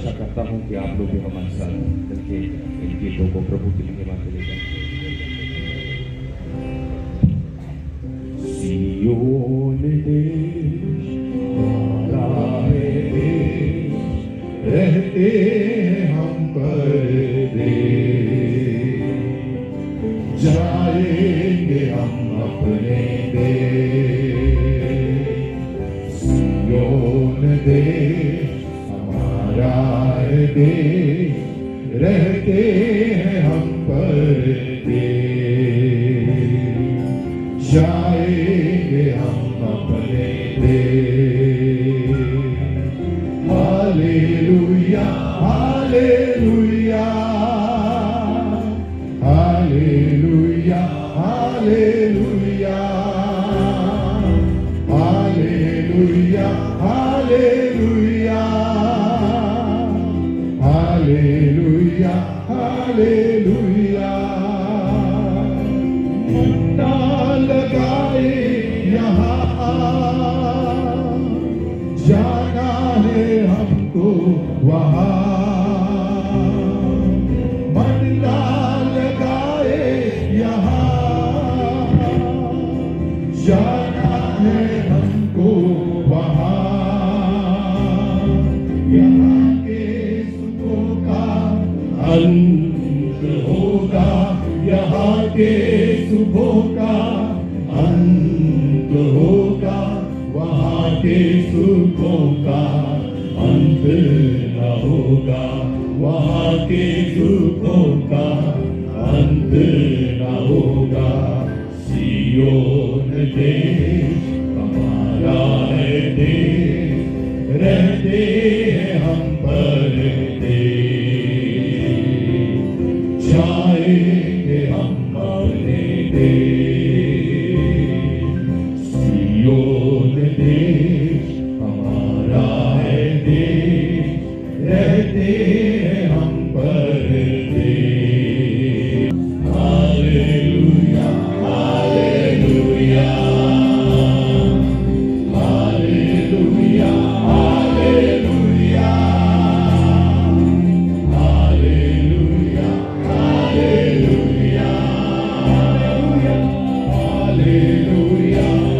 आशा करता हूँ कि आप लोग भी हमारे साथ मिलके इन गीतों को प्रभु की महिमा के लिए गाएं। सियोन देश हमारा है देश, रहते हम परदेश, जाएंगे हम अपने देश। सियोन देश हमारा है देश, रहते हैं हम परदेश, जाएंगे हम अपने देश। Hallelujah hallelujah hallelujah hallelujah hallelujah hallelujah hallelujah hallelujah. मुक्ता लगाए यहाँ जाना है हमको वहाँ, मंडला लगाए यहाँ जाना है हमको वहाँ। यहाँ के सुखों का अंत होगा, यहाँ के सुखों का अंत होगा, वहाँ के सुखों का अंत न होगा, वहाँ के सुखों का अंत न होगा। सियोन देश हमारा है देश, रहते हैं हम परदेश, जाएंगे हम अपने देश। सियोन देश हमारा है देश, रहते हैं हम परदेश। Hallelujah hallelujah hallelujah hallelujah hallelujah hallelujah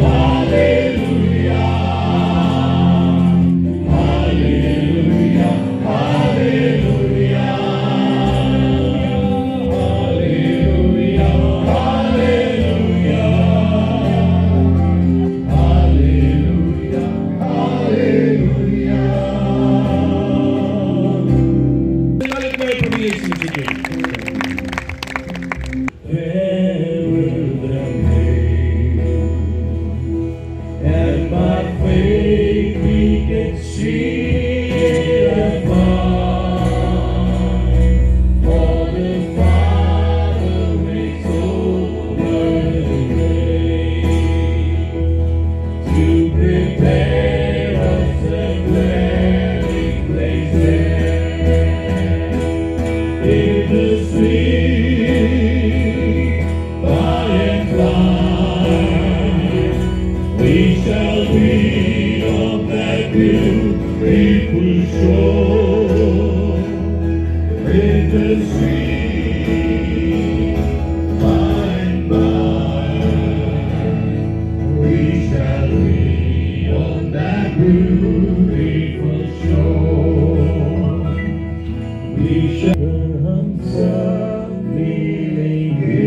hallelujah hallelujah hallelujah hallelujah hallelujah hallelujah hallelujah. प्रभु यीशु मसीह के and by faith we can see afar, for the Father makes over the way to prepare us a dwelling place there in the sweet by and by. We shall be on that beautiful shore in the sweet by and by. We shall be on that beautiful shore. We shall हम सब मिलेंगे।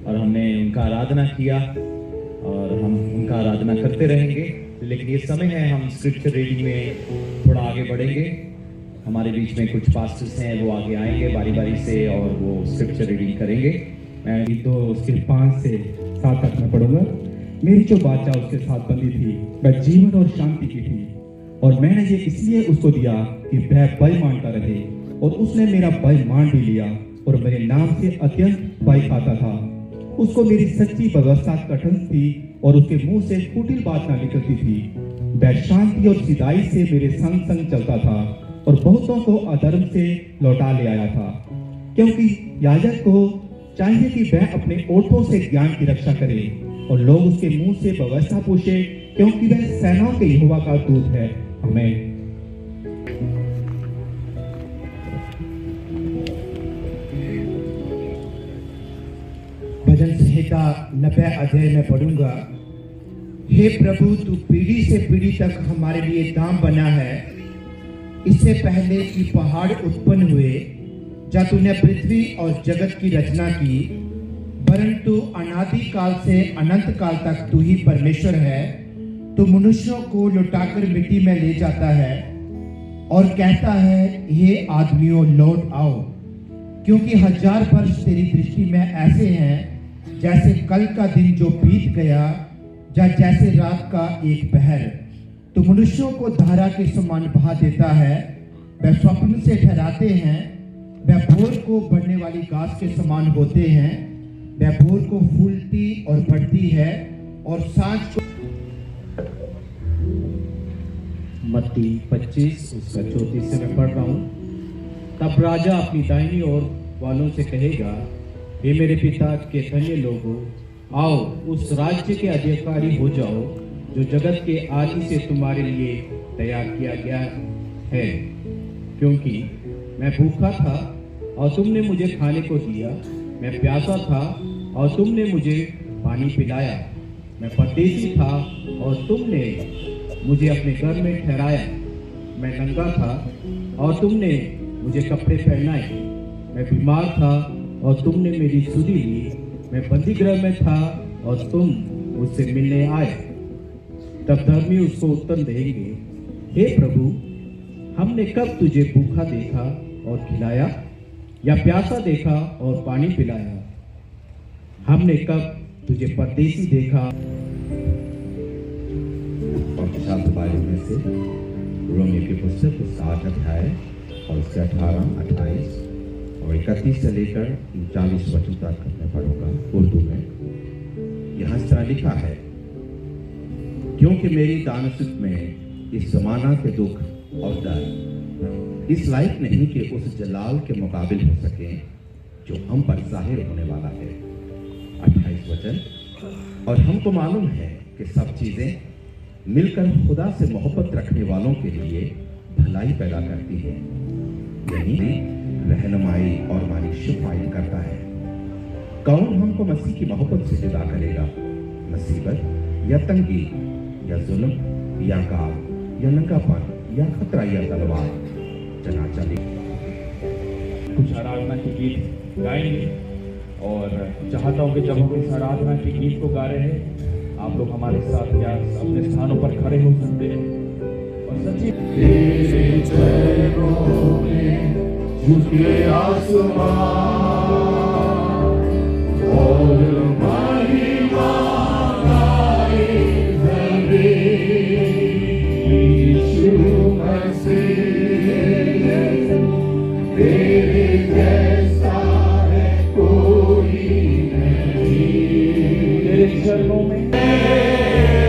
और हमने उनका आराधना किया और हम उनका आराधना करते रहेंगे। लेकिन ये समय है हम स्क्रिप्चर रीडिंग में थोड़ा आगे बढ़ेंगे। हमारे बीच में कुछ पास्टर्स हैं, वो आगे आएंगे बारी बारी से और वो स्क्रिप्चर रीडिंग करेंगे। मैं तो उसके 5 से 7 तक मैं पढ़ूंगा। मेरी जो बाचा उसके साथ बंधी थी वह जीवन और शांति की थी, और मैंने ये इसलिए उसको दिया कि वह भय मानता रहे, और उसने मेरा भय मान भी लिया और मेरे नाम से अत्यंत भय खाता था। उसको मेरी सच्ची व्यवस्था कठिन थी और उसके मुंह से कुटिल बात ना निकलती थी। वह शांति और सीधाई से मेरे संग संग चलता था और बहुतों को अधर्म से लौटा ले आया था, क्योंकि याजक को चाहिए कि वह अपने ओठों से ज्ञान की रक्षा करे और लोग उसके मुंह से व्यवस्था पूछे, क्योंकि वह सेनाओं के यहोवा का दूत है। आमीन। भजन संहिता 90 अध्याय में पढ़ूंगा। हे प्रभु, तू पीढ़ी से पीढ़ी तक हमारे लिए दाम बना है। इससे पहले कि पहाड़ उत्पन्न हुए, जब तूने पृथ्वी और जगत की रचना की, परंतु अनादि काल से अनंत काल तक तू ही परमेश्वर है। तू मनुष्यों को लुटाकर मिट्टी में ले जाता है और कहता है, हे आदमियों, लौट आओ, क्योंकि 1000 वर्ष तेरी दृष्टि में ऐसे हैं जैसे कल का दिन जो बीत गया, या जैसे रात का एक पहर। तो मनुष्यों को धारा के समान बहा देता है, वह स्वप्न से ठहराते हैं। वह भोर को बढ़ने वाली घास के समान होते हैं। वह भोर को फूलती और बढ़ती है और सांझ को। मत्ती 25 उसका 34 से मैं पढ़ रहा हूँ। तब राजा अपनी दाहिनी ओर वालों से कहेगा, हे मेरे पिता के धन्य लोगों, आओ उस राज्य के अधिकारी हो जाओ जो जगत के आदि से तुम्हारे लिए तैयार किया गया है। क्योंकि मैं भूखा था और तुमने मुझे खाने को दिया, मैं प्यासा था और तुमने मुझे पानी पिलाया, मैं परदेसी था और तुमने मुझे अपने घर में ठहराया, मैं नंगा था और तुमने मुझे कपड़े पहनाए, मैं बीमार था और तुमने मेरी सुधि ली, मैं बंदी गृह में था और तुम मुझसे मिलने आए। तब धर्मी उसको उत्तर देंगे, हे प्रभु, हमने कब तुझे भूखा देखा और खिलाया, या प्यासा देखा और पानी पिलाया? हमने कब तुझे परदेसी देखा। और शांत बाइबल में से रोमियो की पुस्तक उसका 8 अध्याय और उसके 18, 28 और 31 से लेकर 40 वचन तक मैं पढ़ूंगा उर्दू में। यहाँ इस तरह लिखा है, क्योंकि मेरी दानशील में इस जमाना के दुख और दर्द इस लायक नहीं कि उस जलाल के मुकाबिल हो सके जो हम पर जाहिर होने वाला है। 28 वचन, और हमको मालूम है कि सब चीजें मिलकर खुदा से मोहब्बत रखने वालों के लिए भलाई पैदा करती है, यानी रहनुमाई और हमारी शिफाई करता है। कौन हमको मसीह की मोहब्बत से जुदा करेगा? मुसीबत या तंगी या जुल्म या गाल या नंगापन या खतरा या तलवार। चला चले कुछ आराधना के गीत गाएंगे और चाहता हूँ कि जब हम इस आराधना के गीत को गा रहे हैं, आप लोग हमारे साथ क्या अपने स्थानों पर खड़े हो सकते हैं और सच्ची झुके आसमान और महिमा गाए जमीन। यीशु मसीह तेरे जैसा है कोई नहीं। तेरे चरणों में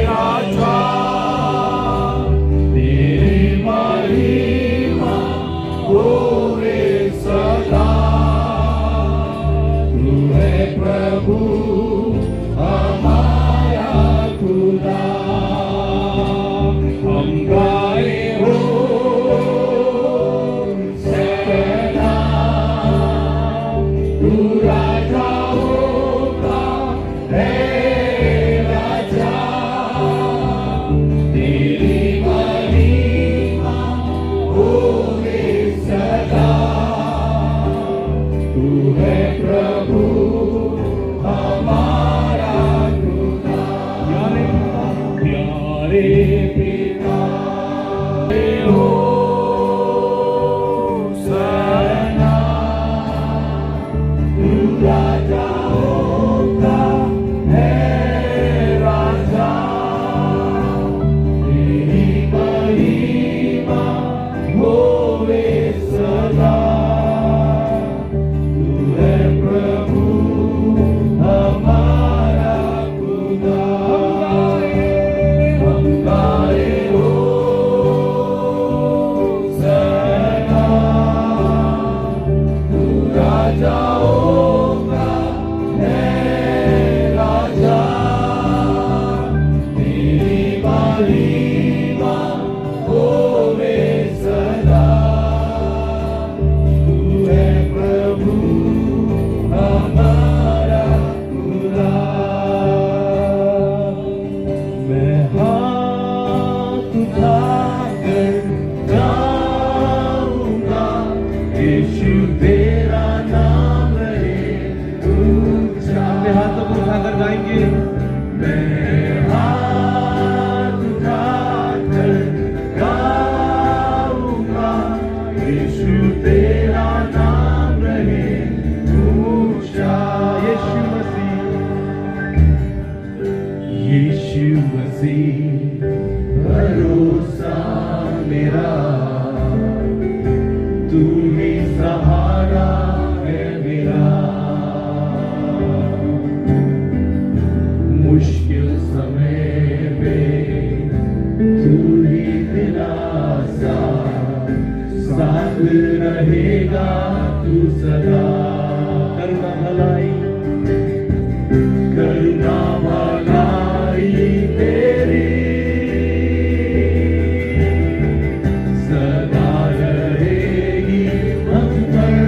राजा, तेरी महिमा होवे सदा। तू है प्रभु हमारा खुदा। हम गाए हो सदा, तू राजा होगा है यीशु मसीह भरोसा मेरा, तू ही सहारा है मेरा, मुश्किल समय में तू ही दिलासा, साथ रहेगा तू सदा। करुणा भलाई, करुणा भलाई तेरी सदा रहेगी हम पर।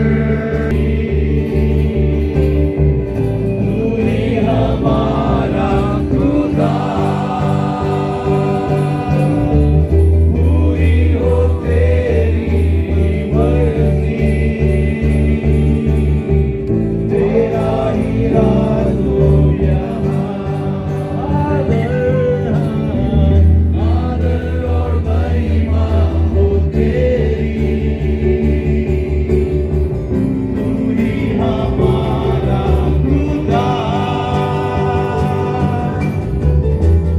तू ही हमारा खुदा, पूरी हो तेरी मर्जी, तेरा ही राज हो यहाँ। आदर और महिमा हो तेरी, तू ही हमारा खुदा,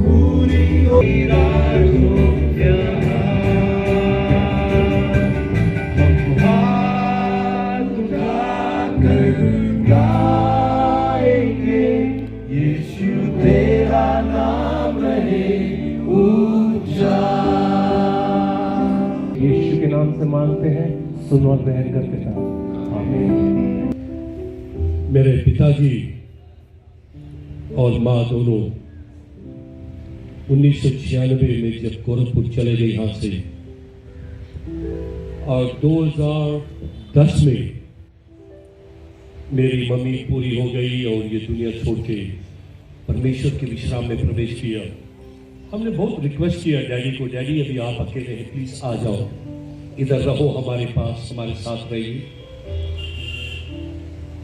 पूरी हो राज हो यहाँ। हम हाथ उठाकर गाएंगे, यीशु तेरा नाम रहे ऊंचा। यीशु के नाम से मांगते हैं, सुन और ग्रहण कर पिता, आमीन। मेरे पिताजी और माँ दोनों 1996 में जब गोरखपुर चले गए यहाँ से, और 2010 में मेरी मम्मी पूरी हो गई और ये दुनिया छोड़ के परमेश्वर के विश्राम में प्रवेश किया। हमने बहुत रिक्वेस्ट किया डैडी को, डैडी अभी आप अकेले हैं, प्लीज आ जाओ, इधर रहो, हमारे पास, हमारे साथ रहिए।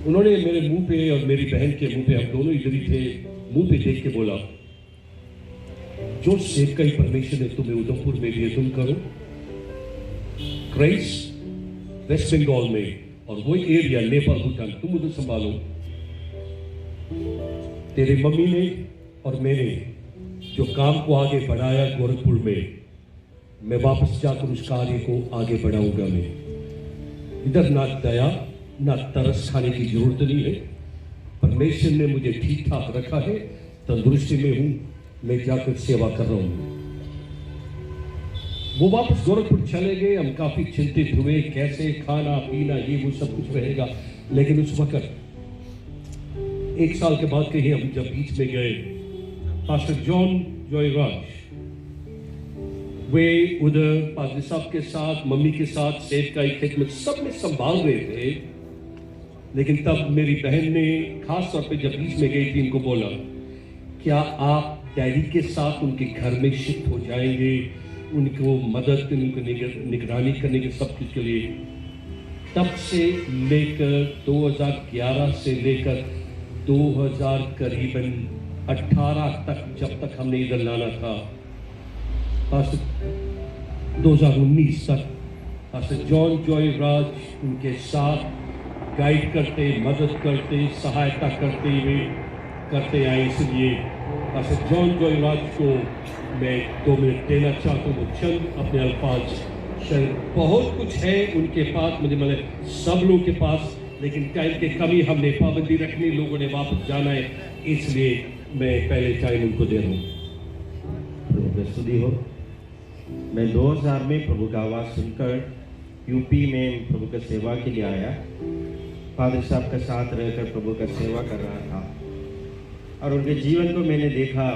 उन्होंने मेरे मुंह पे और मेरी बहन के मुंह पे, हम दोनों इधर ही थे, मुंह पे देख के बोला, जो सेवकाई परमेश्वर ने तुम्हें उधमपुर में दिए तुम करो, क्राइस वेस्ट बंगाल में और वही एरिया नेपाल भूटान तुम उधर संभालो। तेरे मम्मी ने और मैंने जो काम को आगे बढ़ाया गोरखपुर में, मैं वापस जाकर उस कार्य को आगे बढ़ाऊंगा। मैं इधर ना दया ना तरस खाने की जरूरत नहीं है, परमेश्वर ने मुझे ठीक ठाक रखा है, तंदुरुस्ती में हूं, मैं जाकर सेवा कर रहा हूं। वो वापस गोरखपुर चले गए, हम काफी चिंतित हुए, कैसे खाना पीना ये वो सब कुछ रहेगा। लेकिन उस वक्त 1 साल के बाद कहीं हम जब बीच में गए, पास्टर जॉन जॉयराज वे उधर पादरी साहब के साथ, मम्मी के साथ सेवकाई खिदमत सब में संभाल रहे थे। लेकिन तब मेरी बहन ने खास तौर पे जब बीच में गई थी, इनको बोला, क्या आप डैडी के साथ उनके घर में शिफ्ट हो जाएंगे, उनको मदद, उनको निगरानी करने के सब कुछ के लिए। तब से लेकर 2011 से लेकर 2000 करीबन 18 तक, जब तक हमने इधर लाना था, 2019 तक पास्टर जॉन जॉयराज उनके साथ गाइड करते, मदद करते, सहायता करते आए। इसलिए पास्टर जॉन जॉयराज को मैं 2 मिनट देना चाहता हूँ, चंद अपने अल्फाज। शायद बहुत कुछ है उनके पास, मुझे मतलब सब लोगों के पास, लेकिन टाइम की कमी, हमने पाबंदी रखनी, लोगों ने वापस जाना है, इसलिए मैं पहले टाइम उनको दे रहा हूँ। प्रभु की स्तुति हो। मैं 2000 में प्रभु का आवाज़ सुनकर यूपी में प्रभु का सेवा के लिए आया। फादर साहब के साथ रहकर प्रभु का सेवा कर रहा था, और उनके जीवन को मैंने देखा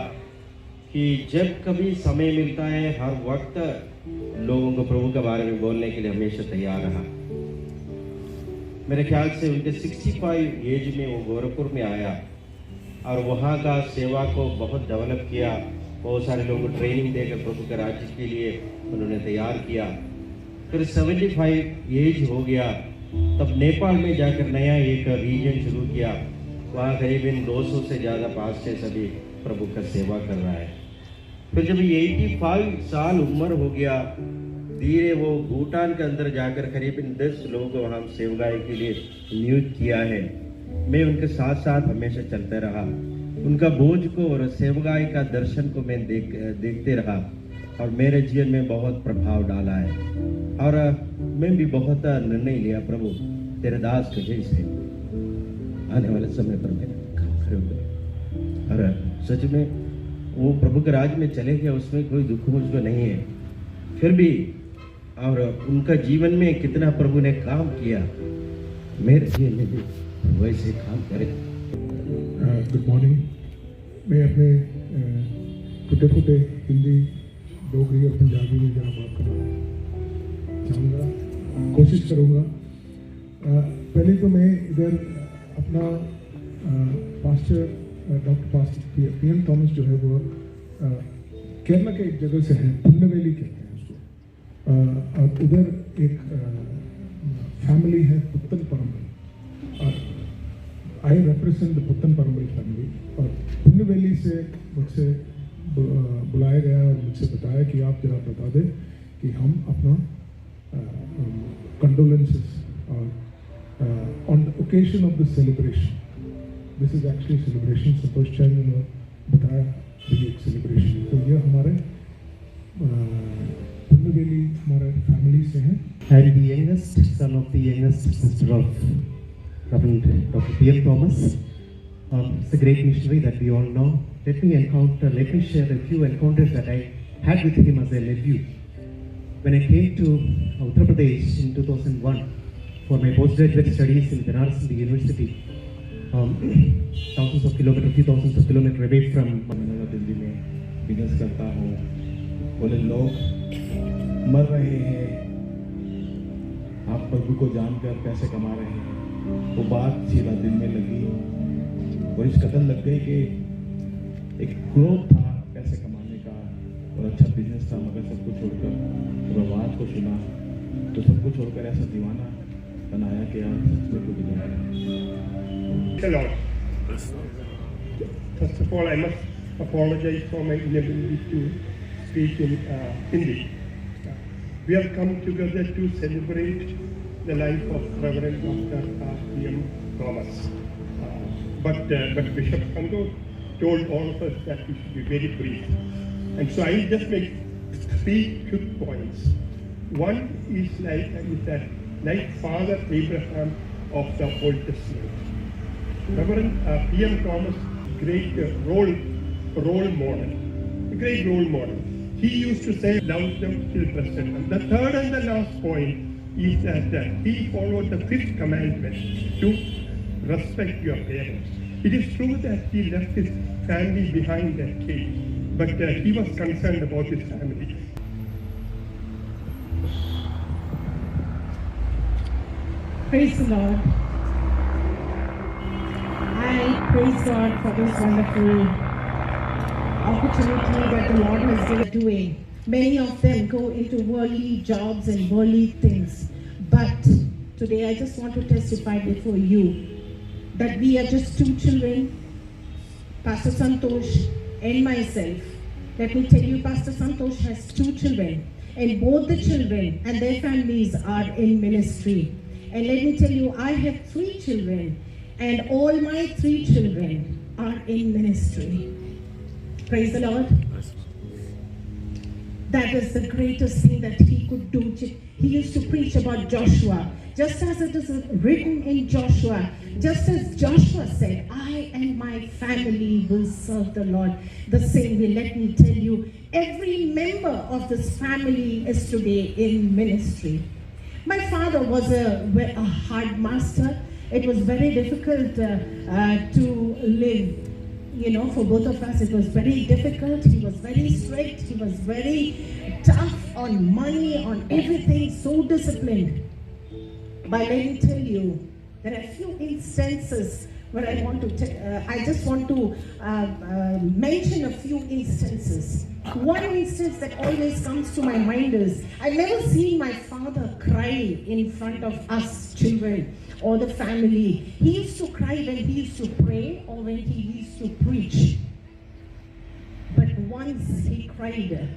कि जब कभी समय मिलता है, हर वक्त लोगों को प्रभु के बारे में बोलने के लिए हमेशा तैयार रहा। मेरे ख्याल से उनके 65 एज में वो गोरखपुर में आया और वहाँ का सेवा को बहुत डेवलप किया। बहुत सारे लोगों को ट्रेनिंग देकर प्रभु के राज्य के लिए उन्होंने तैयार किया। फिर 75 एज हो गया, तब नेपाल में जाकर नया एक रीजन शुरू किया। वहाँ करीबन 200 से ज़्यादा पास्टर्स अभी प्रभु का सेवा कर रहा है। फिर जब 85 साल उम्र हो गया, धीरे वो भूटान के अंदर जाकर करीबन 10 लोगों को वहाँ सेवकाई के लिए नियुक्त किया है। मैं उनके साथ साथ हमेशा चलता रहा। उनका बोझ को और सेवगाई का दर्शन को मैं देखते रहा और मेरे जीवन में बहुत प्रभाव डाला है। और मैं भी बहुत निर्णय लिया, प्रभु तेरे दास के जैसे आने वाले समय पर मैं काम करूँगा। और सच में वो प्रभु के राज में चले गए, उसमें कोई दुख मुझको नहीं है। फिर भी और उनका जीवन में कितना प्रभु ने काम किया, मेरे जीवन में भी वैसे काम करे। Good morning. मैं अपने फुटे फुटे हिंदी, डोगरी और पंजाबी में जरा बात करना चाहूँगा, कोशिश करूँगा। पहले तो मैं इधर अपना pastor doctor pastor PM Thomas जो है वो केरला के एक जगह से है, पुन्नवेली कहते हैं उसको। और उधर एक फैमिली है पुत्तन परम्बल, और आई रिप्रेजेंट द पुत्तन परम्बल फैमिली। और पुन्नवेली से मुझसे बुलाया गया और मुझसे बताया कि आप जरा बता दें कि हम अपना condolences on the occasion of the celebration, this is actually celebration, suppose channel ने बताया ये एक सेलिब्रेशन। तो ये हमारे पुन्नवेली हमारे फैमिली से हैं। And the youngest son of the youngest sister of Reverend Dr. PM Thomas. It's a great missionary that we all know. Let me share a few encounters that I had with him as a nephew. When I came to Uttar Pradesh in 2001 for my postgraduate studies in Banaras Hill University, thousands of kilometers away from Delhi में business करता हूँ। बोले लोग मर रहे हैं, आप प्रभु को जानकर पैसे कमा रहे हैं। वो बात सीधा दिल में लगी और इस कदर लग गई कि एक ग्रोथ था पैसे कमाने का और अच्छा बिजनेस था, मगर सब कुछ छोड़कर जब आवाज़ को सुना तो सब कुछ छोड़कर ऐसा दीवाना बनाया कि यार सच में कुछ Hello. First of all, I must apologize for my inability to speak in Hindi. We have come together to celebrate the life of Reverend Dr. PM Thomas. But Bishop Kando told all of us that we should be very brief. And so I just make 3 quick points. One is that like Father Abraham of the Old Testament, Reverend PM Thomas, great role model, a great role model. He used to say, love them till present. And the third and the last point is that he followed the 5th commandment to respect your parents. It is true that he left his family behind that cage, but he was concerned about his family. Praise the Lord. I praise God for this wonderful opportunity that the Lord has given doing. Many of them go into worldly jobs and worldly things. But today I just want to testify before you that we are just 2 children, Pastor Santosh and myself. Let me tell you, Pastor Santosh has 2 children, and both the children and their families are in ministry. And let me tell you, I have 3 children, and all my 3 children are in ministry. Praise the Lord. That is the greatest thing that he could do. He used to preach about Joshua, just as it is written in Joshua, just as Joshua said, I and my family will serve the Lord. The same way, let me tell you, every member of this family is today in ministry. My father was a hard master. It was very difficult to live. You know, for both of us, it was very difficult. He was very strict. He was very tough on money, on everything, so disciplined. But let me tell you, there are a few instances where I just want to mention a few instances. One instance that always comes to my mind is, I've never seen my father cry in front of us children or the family. He used to cry when he used to pray or when he used to preach. But once he cried,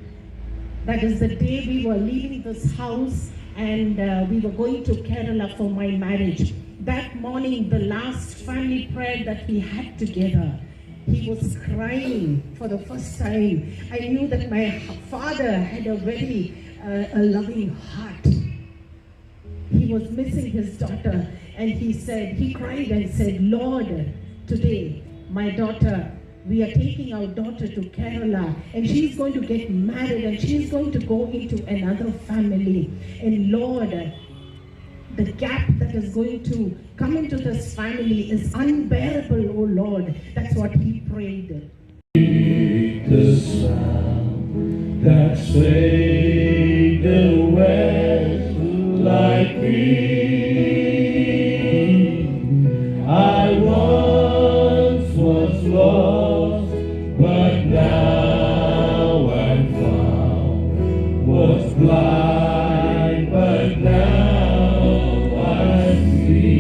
that is the day we were leaving this house and we were going to Kerala for my marriage. That morning, the last family prayer that we had together, he was crying for the first time. I knew that my father had a very a loving heart. He was missing his daughter, and he cried and said, Lord, today my daughter, we are taking our daughter to Kerala, and she's going to get married, and she's going to go into another family. And Lord, the gap that is going to come into this family is unbearable, oh Lord. That's what he prayed. The sound that saved the West like me. I once was lost, but now I'm found. Was blind, but now I see.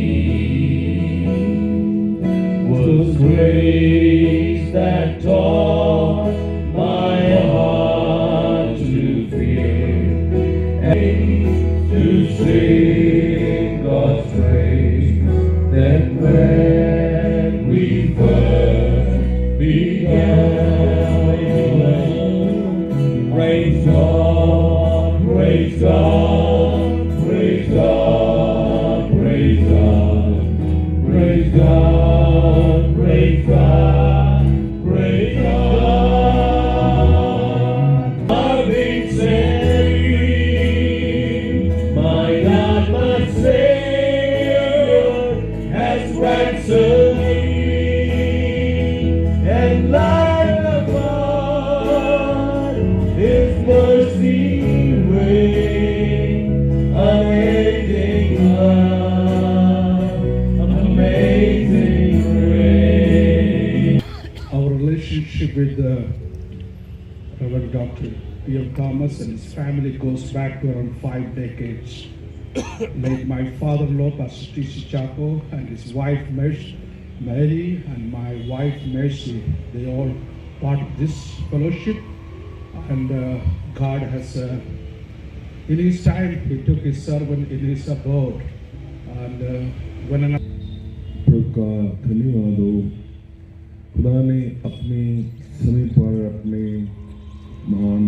Was grace that taught my heart to fear, and to sing God's praise. That when we first began, praise God, praise God, praise God, praise God, praise God, praise God, praise God. I've been saved, my God, my Savior has ransomed me, and life upon His mercy reign, unending love, amazing grace. Our relationship with Reverend Dr. P.M. Thomas and his family goes back to around 5 decades. Like my father-in-law, Pastor T.C. Chaco, and his wife, Mary, and my wife, Mercy, they all part of this fellowship. And God has, in His time, He took His servant in His abode. And when an का धन्यवाद हो। खुदा ने अपने समय पर अपने महान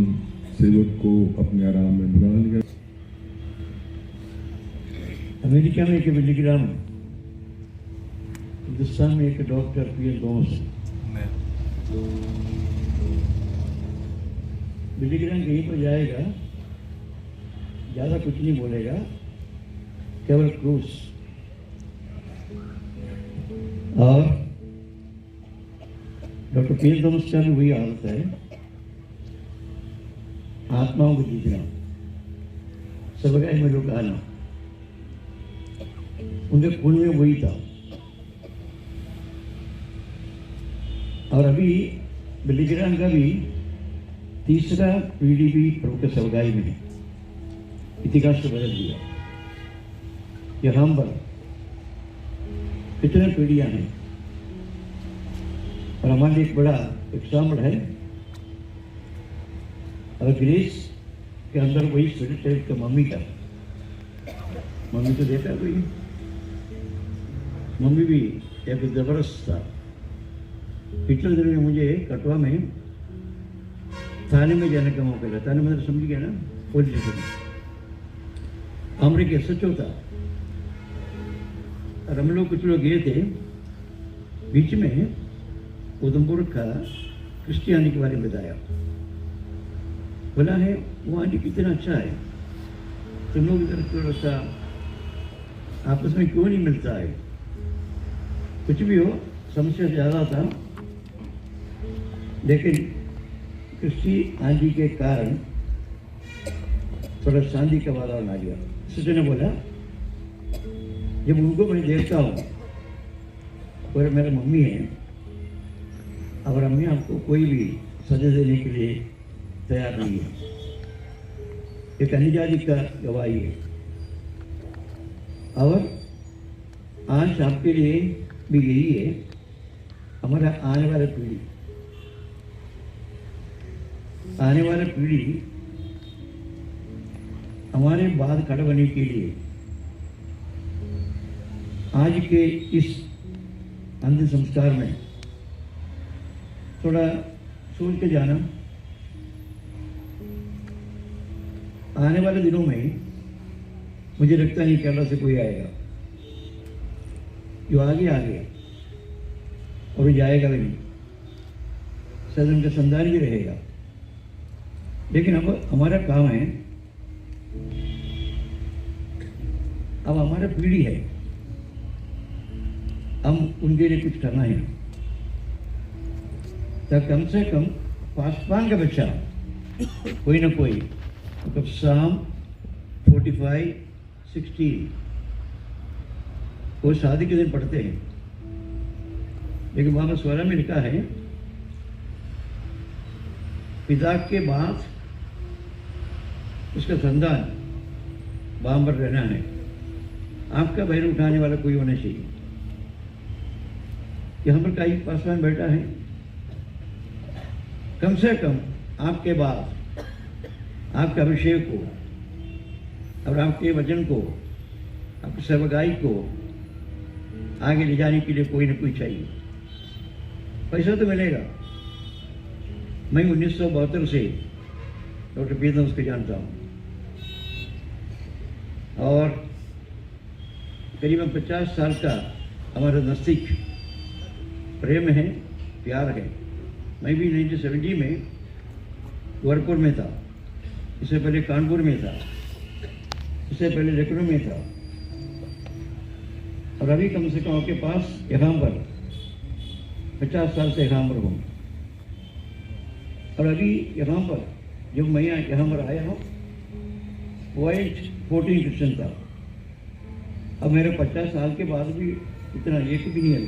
सेवक को अपने आराम में बुला लिया। अमेरिका में एक मिलीग्राम, हिंदुस्तान में एक डॉक्टर पी.एम. थॉमस। मिलीग्राम कहीं पर जाएगा, ज़्यादा कुछ नहीं बोलेगा, केवल क्रूस। और डॉक्टर पी.एम. थॉमस का भी वही हालत है, आत्माओं को जीतना, सबका में लोग आना, उनके खून में वही था। और अभी बिलीग्राम का भी तीसरा पीढ़ी भी प्रभु के सवगाई में है। इतिहास को बदल दिया। यहाँ पर कितने पीढ़ियां हैं, और हमारे लिए एक बड़ा एग्जाम्पल है। और ग्रेस के अंदर वही स्पिरिट का मम्मी का, मम्मी तो देखा कोई, मम्मी भी एक जबरदस्त था। पिछले दिनों में मुझे कटवा में थाने में जाने का मौका मिला। थाने मतलब समझ गया ना, पुलिस स्टेशन। अमरीका सचो था, और हम लोग कुछ लोग गए थे। बीच में उधमपुर का क्रिश्चियनी के बारे में बताया, बोला है वहाँ जी कितना अच्छा है, तुम लोग इधर थोड़ा सा आपस में क्यों नहीं मिलता है। कुछ भी हो, समस्या ज़्यादा था, लेकिन कृषि आंधी के कारण थोड़ा शांति का वातावरण आ गया। सचिन ने बोला, जब उनको मैं देखता हूँ, और मेरा मम्मी है, और अम्मी आपको कोई भी सजा देने के लिए तैयार नहीं है, एक अन्यजाति का गवाही है। और आज आपके लिए भी यही है, हमारा आने वाला पीढ़ी हमारे बाद खड़ा होने के लिए आज के इस अंतिम संस्कार में थोड़ा सोच के जाना, आने वाले दिनों में मुझे लगता नहीं केरला से कोई आएगा, जो आ गया और वो जाएगा भी नहीं, शायद उनका संतान भी रहेगा। लेकिन अब हमारा काम है, अब हमारा पीढ़ी है, हम उनके लिए कुछ करना है। तो कम से कम पासवान का बच्चा कोई ना कोई, मतलब शाम 45-60 वो शादी के दिन पढ़ते हैं, लेकिन वहां स्वरा में लिखा है पिता के बाद उसका संतान वहां पर रहना है, आपका बहन उठाने वाला कोई होना चाहिए। यहाँ पर कई पासवान बैठा है, कम से कम आपके बाद आपके अभिषेक को और आपके वचन को, आपकी सेवकाई को आगे ले जाने के लिए कोई ना कोई चाहिए। पैसा तो मिलेगा। मैं 1972 से डॉक्टर पीतम को जानता हूँ और करीबन 50 साल का हमारा नज़दीक प्रेम है, प्यार है। मैं भी 1970 में गोरखपुर में था, इससे पहले कानपुर में था, इससे पहले लखनऊ में था, और अभी कम से कम आपके पास यहाँ पर 50 साल से यहाँ पर हूँ। और अभी यहाँ पर जब मैं यहाँ पर आया हूँ वाइट 14 क्रिश्चन था। अब मेरे 50 साल के बाद भी इतना एक भी नहीं है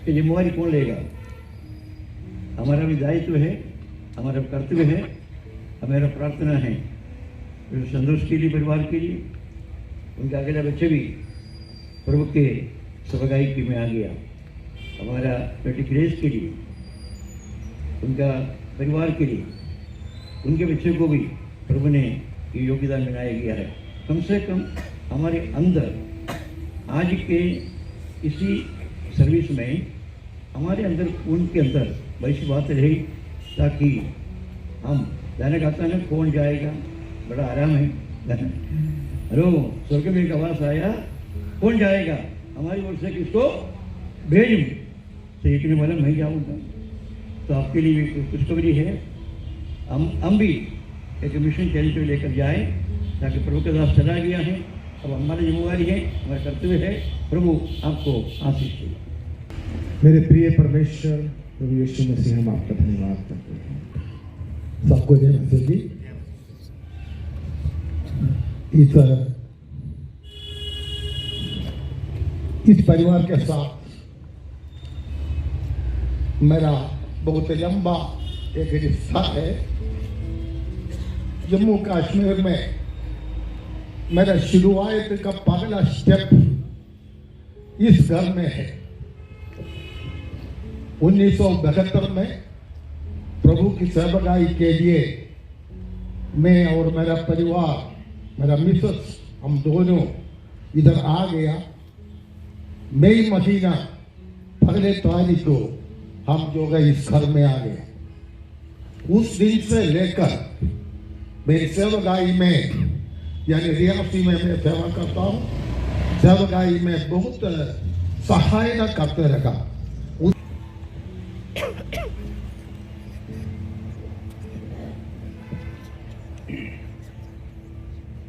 कि जिम्मेवारी कौन लेगा। हमारा भी दायित्व है, हमारा कर्तव्य है, हमारा प्रार्थना है संतोष के लिए, परिवार के लिए, उनके अगले बच्चे भी प्रभु के सेवकाई की में आ गया, हमारा बेटी ग्रेस के लिए, उनका परिवार के लिए, उनके बच्चे को भी प्रभु ने ये योगदान बनाया गया है। कम से कम हमारे अंदर आज के इसी सर्विस में हमारे अंदर, उनके अंदर वैसी बात रही, ताकि हम जाने कहता है कौन जाएगा, बड़ा आराम है। हेलो, स्वर्ग में एक आवाज आया, कौन जाएगा, हमारी ओर से किसको भेजूं, तो एक वाला मैं जाऊँगा। तो आपके लिए भी खुशखबरी है, हम भी एक मिशन टेरिटरी लेकर जाए, ताकि प्रभु के दास चला गया है, अब हमारी जिम्मेवारी है, हमारा कर्तव्य है। प्रभु आपको आशीष दे। मेरे प्रिय परमेश्वर प्रभु यीशु मसीह, हम आपका धन्यवाद करते हैं। सबको जय मसीह जी। इस परिवार के साथ मेरा बहुत लंबा एक रिश्ता है। जम्मू कश्मीर में मेरा शुरुआत का पहला स्टेप इस घर में है। 1972 में प्रभु की सेवकाई के लिए मैं और मेरा परिवार, मेरा मिसेस, हम दोनों इधर आ गया। मई महीना पहले तारीख को हम जो गए इस घर में आ गए। उस दिन से लेकर मेरी सेवकाई में, यानी रियासी में मैं सेवा करता हूँ, सेवकाई में बहुत सहायता करते रहा।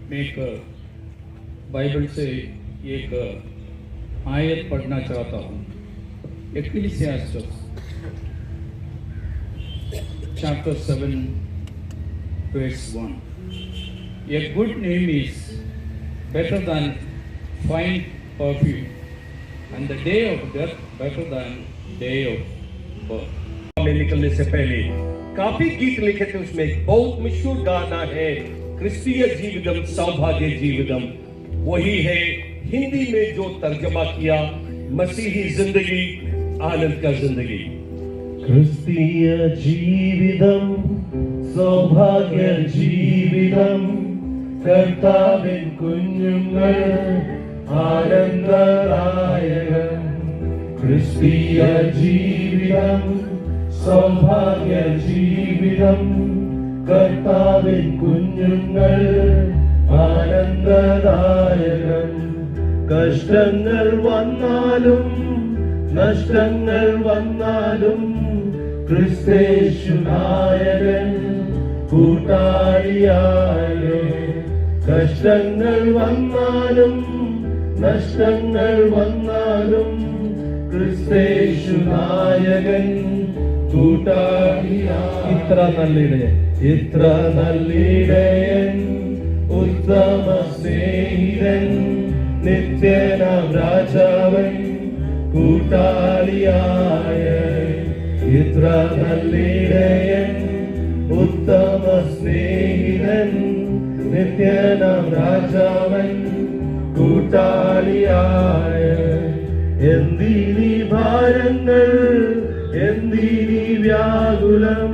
मैं एक बाइबल से एक आयत पढ़ना चाहता हूँ। Ecclesiastes chapter 7 verse 1. A good name is better than fine perfume, and the day of death better than day of birth. में निकलने से पहले काफी गीत लिखे थे, उसमें एक बहुत मशहूर गाना है, क्रिस्तीय जीवितम सौभाग्य जीवितम। वही है हिंदी में जो तर्जमा किया, मसीही जिंदगी आनंद का जिंदगी। क्रिस्तीय जीवितम सौभाग्य जीवितम, कर्ताविन കുഞ്ഞുങ്ങൾ ആനന്ദദായകം। ക്രിസ്തീയ ജീവിതം സൗഭാഗ്യ ജീവിതം കർത്താവിൻ കുഞ്ഞുങ്ങൾ ആനന്ദദായകം കഷ്ടങ്ങൾ വന്നാലും നഷ്ടങ്ങൾ വന്നാലും ക്രിസ്തേശു നായകൻ കൂട്ടാളിയായേ കഷ്ടങ്ങൾ വന്നാലും നഷ്ടങ്ങൾ വന്നാലും ക്രിസ്തേശു നായകൻ കൂട്ടാളിയായേ ഇത്ര നല്ലിടയൻ ഉത്തമ സ്നേഹിതൻ നിത്യനാം രാജാവൻ കൂട്ടാളിയായ ഇത്ര നല്ലിടയൻ ഉത്തമ സ്നേഹിതൻ നിത്യനാം രാജാവൻ കൂട്ടാളിയായ എന്തിനീ ഭാരങ്ങൾ എന്തിനീ വ്യാകുലം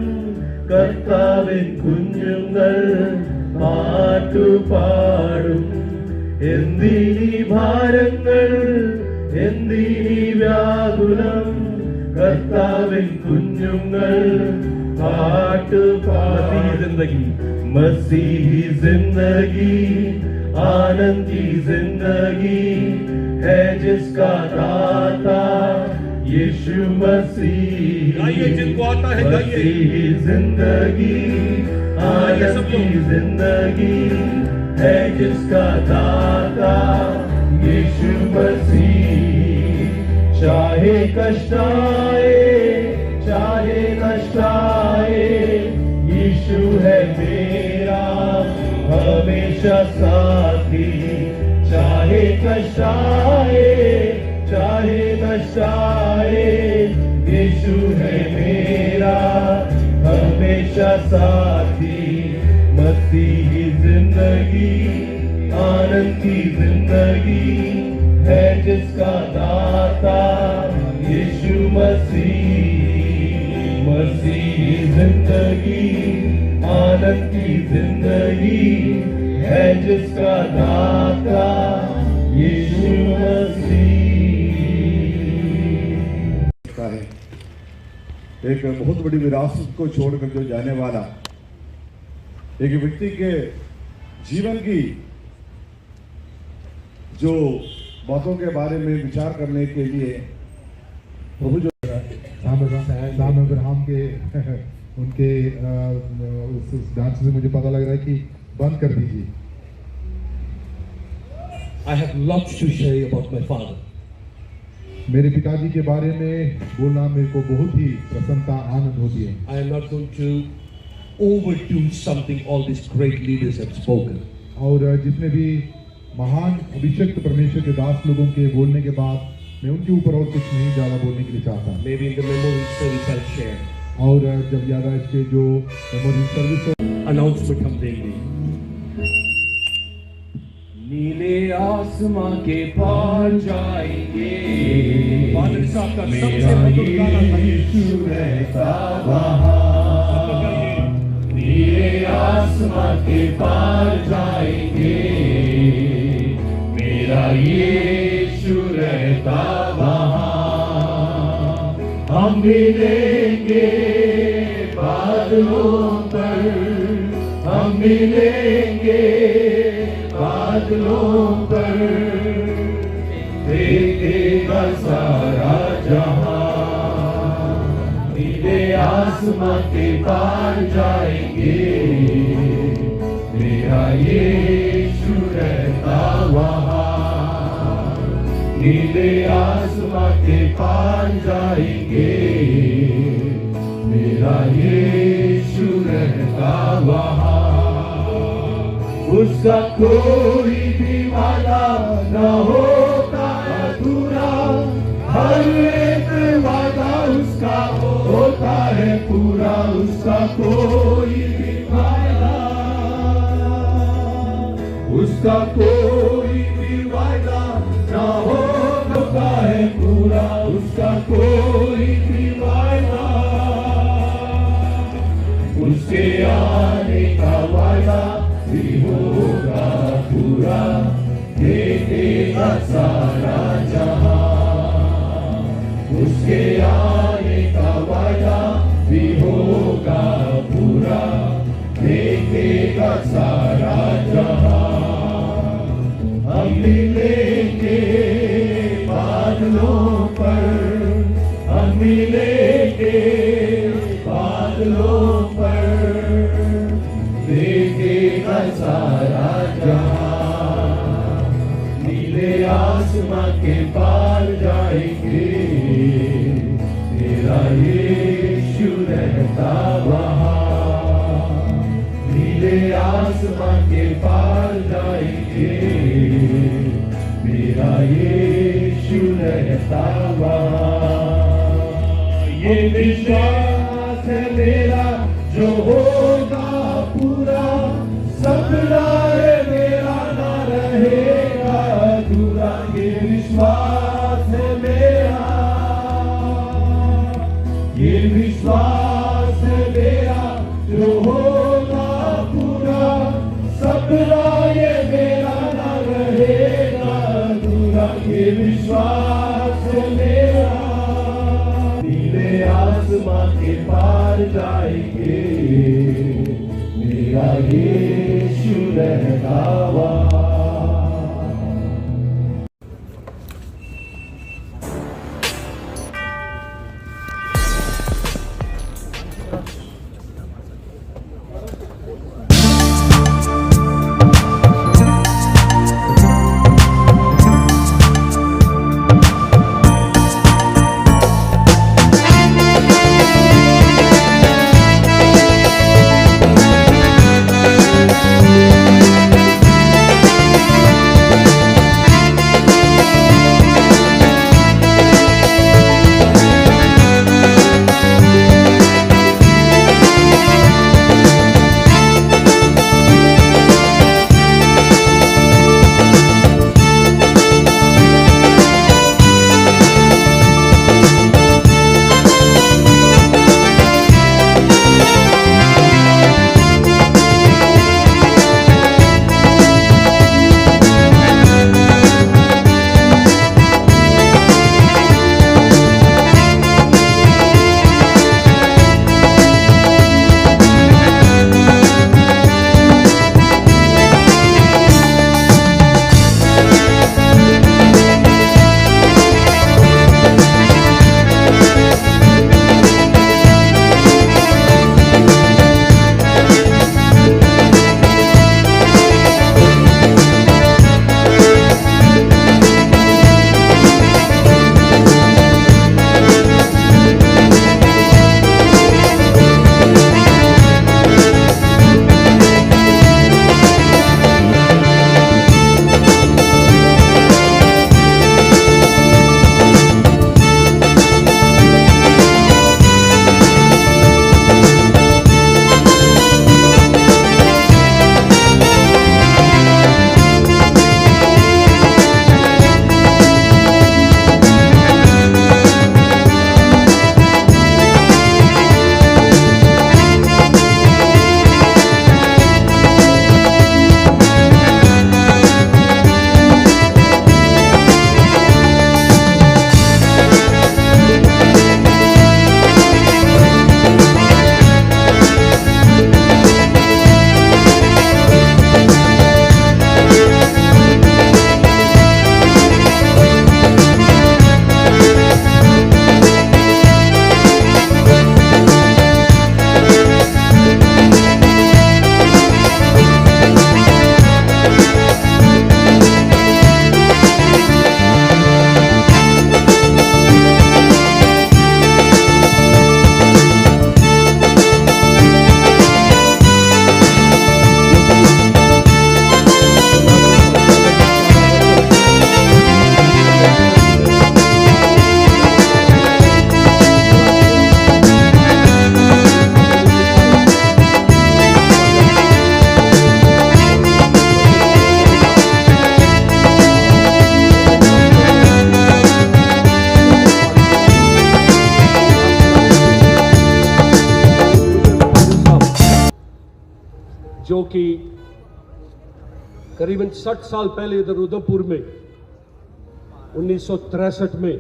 കർത്താവിൻ കുഞ്ഞുങ്ങൾ പാട്ടുപാടും എന്തിനീ ഭാരങ്ങൾ എന്തിനീ വ്യാകുലം കർത്താവിൻ കുഞ്ഞുങ്ങൾ പാട്ടുപാടി जिंदगी मसीही जिंदगी आनंद की जिंदगी है जिसका दाता यीशु मसीह जिनको आता है मसीही जिंदगी आनंद की जिंदगी है जिसका दाता यीशु मसीह चाहे कष्ट आए चाहे नष्ट आए यीशु है मेरा हमेशा साथी चाहे कष्ट आए चाहे नष्ट आए यीशु है मेरा हमेशा साथी मसीही जिंदगी आनंद की जिंदगी है जिसका दाता यीशु मसीही जिंदगी आनंद की जिंदगी है जिसका दाता यीशु मसीह है एक बहुत बड़ी विरासत को छोड़कर जो जाने वाला एक व्यक्ति के जीवन की जो बातों के बारे में विचार करने के लिए प्रभु जो साम अब्राहम के उनके उस डांस से मुझे पता लग रहा है कि बंद कर दीजिए I have lots to say about my father. मेरे पिताजी के बारे में बोलना मेरे को बहुत ही प्रसन्नता आनंद होती है I am not going to overdo something all these great leaders have spoken. और जितने भी महान अभिषेक परमेश्वर के दास लोगों के बोलने के बाद मैं उनके ऊपर और कुछ नहीं ज्यादा बोलने के लिए चाहता। Maybe in the memorial service I'll share. और जब ज्यादा इसके जो मेमोरियल सर्विस announcement हम देंगे। नीले आसमां के पार जाएंगे फादर साहब का सबसे मधुर गाना यीशु रहता वहाँ नीले आसमां के पार जाएंगे मेरा यीशु रहता वहाँ हम मिलेंगे बादलों पर हम मिलेंगे बादलों पर देखेगा सारा जहां नीले आसमां के पार जाएंगे मेरा यीशु रहता वहाँ नीले आसमां के पार जाएंगे मेरा यीशु रहता वहाँ उसका कोई भी वादा न होता अधूरा हर एक वादा उसका होता है पूरा उसका कोई भी वादा उसका कोई भी वादा न होता है पूरा उसका कोई भी वादा उसके आने का वादा भी होगा पूरा देखेगा सारा जहां उसके आने का वादा होगा पूरा, देखेगा सारा जहां। हम मिलेंगे बादलों पर, हम मिलेंगे बादलों पर, देखेगा सारा जहां। नीले आसमां के पार जाएंगे, मेरा यीशु रहता वहाँ। नीले आसमां के पार जाएंगे, मेरा यीशु रहता वहाँ। ये विश्वास है मेरा जो होगा पूरा, सपना है मेरा ना रहेगा अधूरा। ये विश्वास है मेरा, ये विश्वास है मेरा जो होगा पूरा, सपना ये मेरा ना रहेगा अधूरा। ये विश्वास है मेरा, नीले आसमां के पार जाएंगे, मेरा यीशु रहता वहाँ। जो कि करीबन 60 साल पहले इधर उदयपुर में 1963 में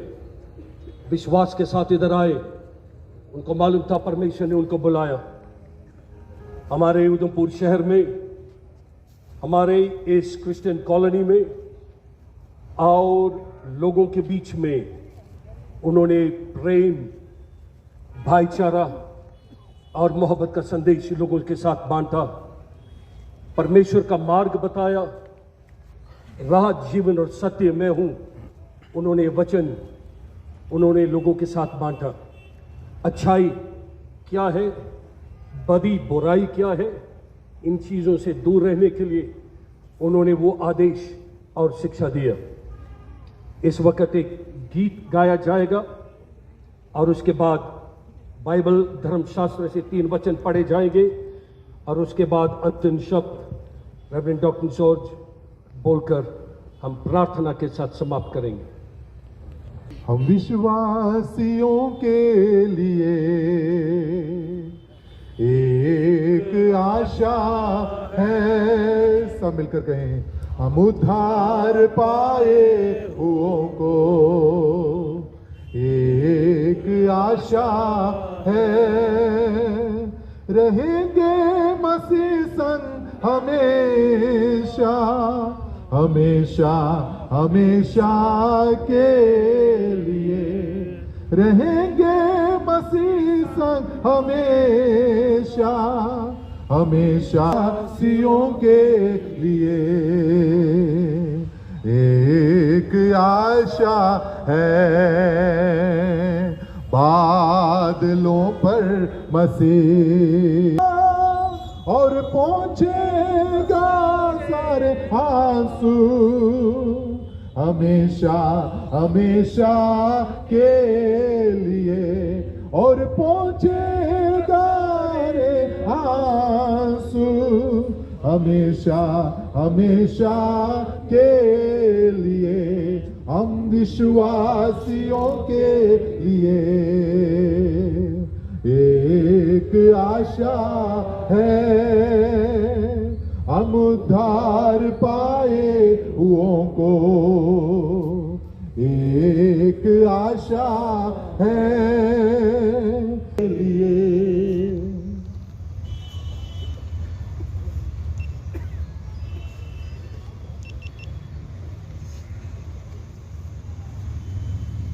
विश्वास के साथ इधर आए। उनको मालूम था परमेश्वर ने उनको बुलाया हमारे उधमपुर शहर में, हमारे इस क्रिश्चियन कॉलोनी में और लोगों के बीच में उन्होंने प्रेम, भाईचारा और मोहब्बत का संदेश लोगों के साथ बांटा, परमेश्वर का मार्ग बताया, राह, जीवन और सत्य मैं हूं। उन्होंने वचन उन्होंने लोगों के साथ बांटा। अच्छाई क्या है, बदी बुराई क्या है, इन चीज़ों से दूर रहने के लिए उन्होंने वो आदेश और शिक्षा दिया। इस वक्त एक गीत गाया जाएगा और उसके बाद बाइबल धर्मशास्त्र से 3 वचन पढ़े जाएंगे और उसके बाद अंतिम शब्द रेवरेंड डॉक्टर जॉर्ज बोलकर हम प्रार्थना के साथ समाप्त करेंगे। हम विश्वासियों के लिए एक आशा है, सब मिलकर कहें, हम उद्धार पाए हुओं को एक आशा है, रहेंगे मसीह संग हमेशा हमेशा हमेशा के लिए, रहेंगे मसीह संग हमेशा हमेशा सियों के लिए एक आशा है, बादलों पर मसीह और पहुंचेगा सारे आंसू हमेशा हमेशा के लिए, और पहुंचेगा रे आंसू हमेशा हमेशा के लिए, हम विश्वासियों के लिए एक आशा है, हम उद्धार पाए हुओं को एक आशा है लिए।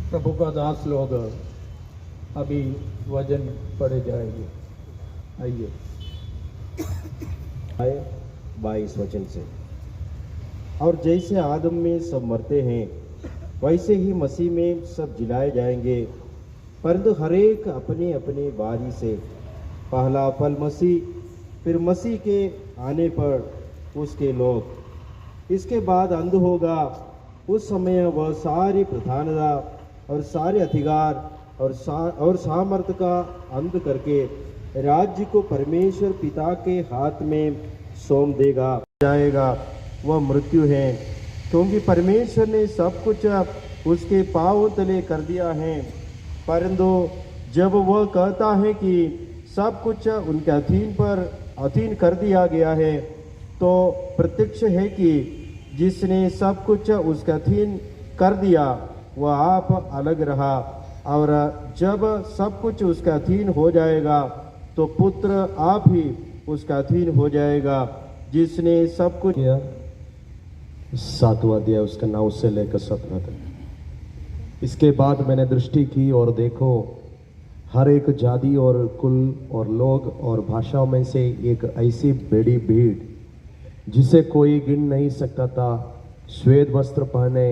प्रभु का दास लोग अभी वचन पढ़े जाएंगे। आइए। 22 वचन से, और जैसे आदम में सब मरते हैं वैसे ही मसीह में सब जिलाए जाएंगे, परंतु हरेक अपनी अपनी बारी से, पहला फल मसीह, फिर मसीह के आने पर उसके लोग, इसके बाद अंत होगा। उस समय वह सारी प्रधानता और सारे अधिकार और सामर्थ्य का अंत करके राज्य को परमेश्वर पिता के हाथ में सौंप देगा जाएगा। वह मृत्यु है, क्योंकि परमेश्वर ने सब कुछ उसके पांव तले कर दिया है। परंतु जब वह कहता है कि सब कुछ उनके अधीन कर दिया गया है, तो प्रत्यक्ष है कि जिसने सब कुछ उसके अधीन कर दिया वह आप अलग रहा, और जब सब कुछ उसका अधीन हो जाएगा तो पुत्र आप ही उसका अधीन हो जाएगा, जिसने सब कुछ किया। 7वां अध्याय उसका 9 से लेकर 17 तक। इसके बाद मैंने दृष्टि की और देखो, हर एक जाति और कुल और लोग और भाषाओं में से एक ऐसी बड़ी भीड़ जिसे कोई गिन नहीं सकता था, श्वेत वस्त्र पहने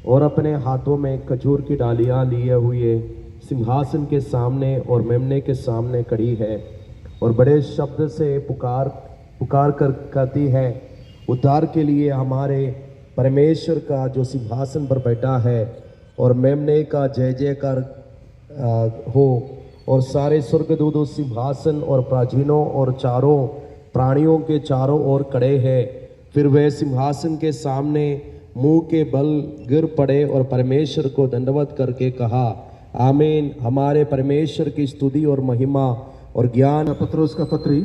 और अपने हाथों में खजूर की डालियां लिए हुए सिंहासन के सामने और मेमने के सामने खड़ी है, और बड़े शब्द से पुकार कर कहती है, उद्धार के लिए हमारे परमेश्वर का जो सिंहासन पर बैठा है और मेमने का जय जयकार हो। और सारे स्वर्गदूत उस सिंहासन और प्राचीनों और चारों प्राणियों के चारों ओर खड़े हैं। फिर वे सिंहासन के सामने मुंह के बल गिर पड़े और परमेश्वर को दंडवत करके कहा, आमीन। हमारे परमेश्वर की स्तुति और महिमा और ज्ञान। पत्रोस का पत्री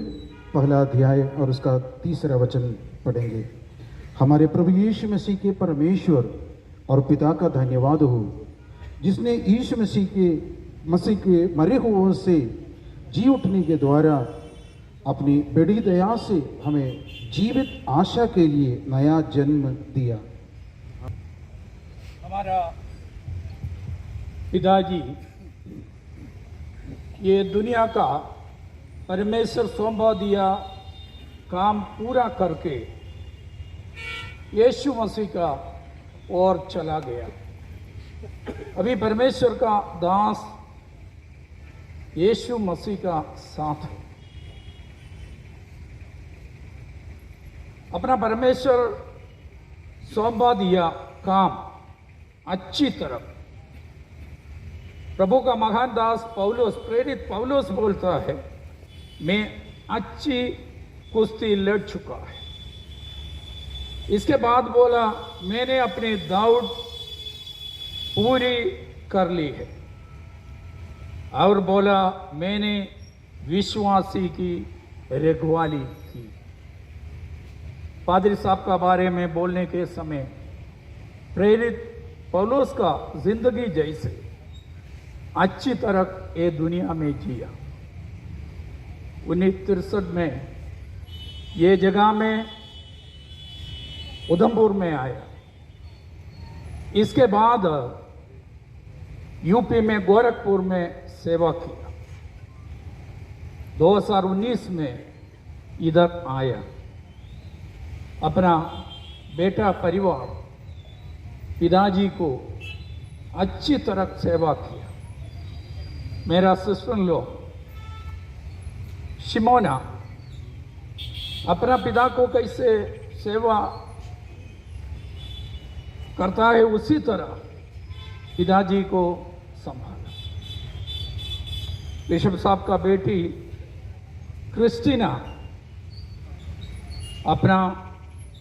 पहला अध्याय और उसका 3रा वचन पढ़ेंगे। हमारे प्रभु यीशु मसीह के परमेश्वर और पिता का धन्यवाद हो, जिसने यीशु मसीह के मसीह के मरे हुओं से जी उठने के द्वारा अपनी बड़ी दया से हमें जीवित आशा के लिए नया जन्म दिया। हमारा पिताजी ये दुनिया का परमेश्वर सौंपा दिया काम पूरा करके यीशु मसीह का और चला गया। अभी परमेश्वर का दास यीशु मसीह का साथ है। अपना परमेश्वर सौंपा दिया काम अच्छी तरह प्रभु का महान दास पौलुस, प्रेरित पौलुस बोलता है, मैं अच्छी कुश्ती लड़ चुका है। इसके बाद बोला, मैंने अपनी दौड़ पूरी कर ली है। और बोला, मैंने विश्वासी की रखवाली की। पादरी साहब का बारे में बोलने के समय प्रेरित पौलुस का जिंदगी जैसे अच्छी तरह ये दुनिया में जिया। 1963 में ये जगह में उधमपुर में आया। इसके बाद यूपी में गोरखपुर में सेवा किया। 2019 में इधर आया। अपना बेटा परिवार पिताजी को अच्छी तरह सेवा किया। मेरा सिस्टर लो शिमोना अपना पिता को कैसे सेवा करता है उसी तरह पिताजी को संभाला। बिशप साहब का बेटी क्रिस्टीना अपना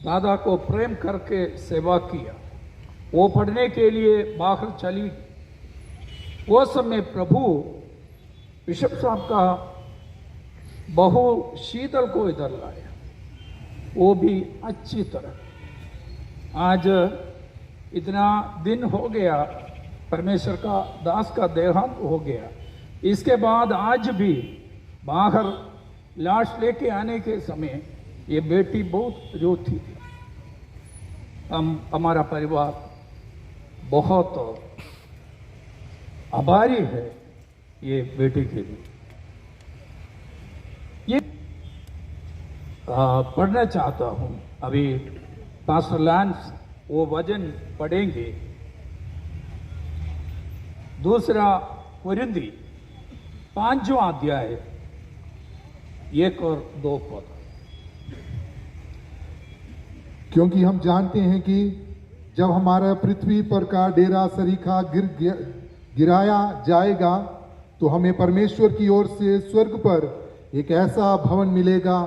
दादा को प्रेम करके सेवा किया। वो पढ़ने के लिए बाहर चली। वो समय प्रभु बिशप साहब का बहु शीतल को इधर लाया, वो भी अच्छी तरह। आज इतना दिन हो गया, परमेश्वर का दास का देहांत हो गया। इसके बाद आज भी बाहर लाश लेके आने के समय ये बेटी बहुत रोती थी। हमारा परिवार बहुत आभारी है ये बेटी के लिए। ये पढ़ना चाहता हूँ। अभी पास्टर लैंस वो वचन पढ़ेंगे। दूसरा कोरिन्थी 5वां अध्याय 1 और 2 पद। क्योंकि हम जानते हैं कि जब हमारा पृथ्वी पर का डेरा सरीखा गिराया जाएगा तो हमें परमेश्वर की ओर से स्वर्ग पर एक ऐसा भवन मिलेगा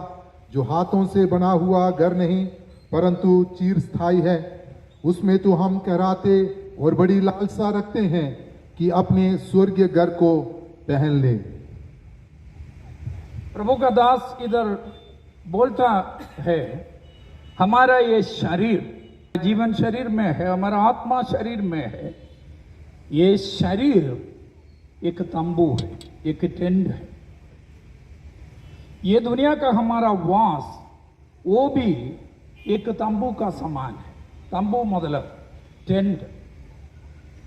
जो हाथों से बना हुआ घर नहीं परंतु चिरस्थायी है। उसमें तो हम कहराते और बड़ी लालसा रखते हैं कि अपने स्वर्गीय घर को पहन लें। प्रभु का दास इधर बोलता है, हमारा ये शरीर जीवन शरीर में है, हमारा आत्मा शरीर में है। ये शरीर एक तंबू है, एक टेंट है। ये दुनिया का हमारा वास वो भी एक तंबू का समान है। तंबू मतलब टेंट।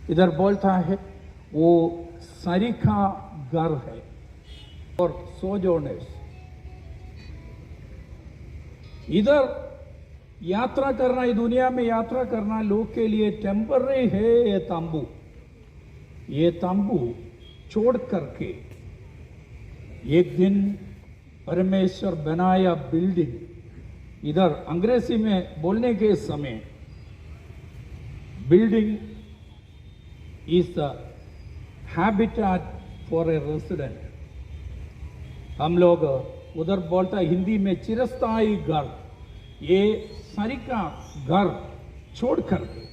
इधर बोलता है वो सरीखा घर है और सोजोर्नर्स। इधर यात्रा करना, इस दुनिया में यात्रा करना लोग के लिए टेम्पररी है। ये तंबू छोड़ करके एक दिन परमेश्वर बनाया बिल्डिंग। इधर अंग्रेजी में बोलने के समय building is the habitat for a resident. हम लोग उधर बोलता है हिंदी में चिरस्थायी घर। ये सारी का घर छोड़ करके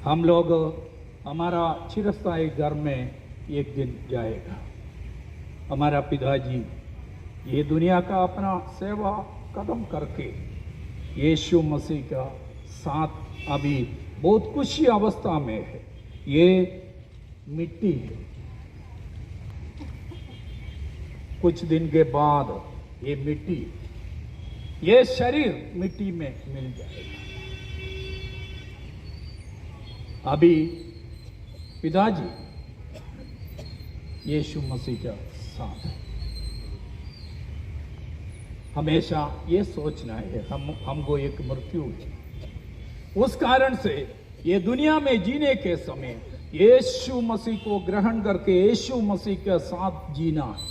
हम लोग हमारा चिरस्थायी घर में एक दिन जाएगा। हमारा पिताजी ये दुनिया का अपना सेवा कदम करके यीशु मसीह का साथ अभी बहुत खुशी अवस्था में है। ये मिट्टी है। कुछ दिन के बाद ये मिट्टी, ये शरीर मिट्टी में मिल जाएगा। अभी पिताजी यीशु मसीह का साथ है। हमेशा ये सोचना है हमको एक मृत्यु है, उस कारण से ये दुनिया में जीने के समय यीशु मसीह को ग्रहण करके यीशु मसीह के साथ जीना है।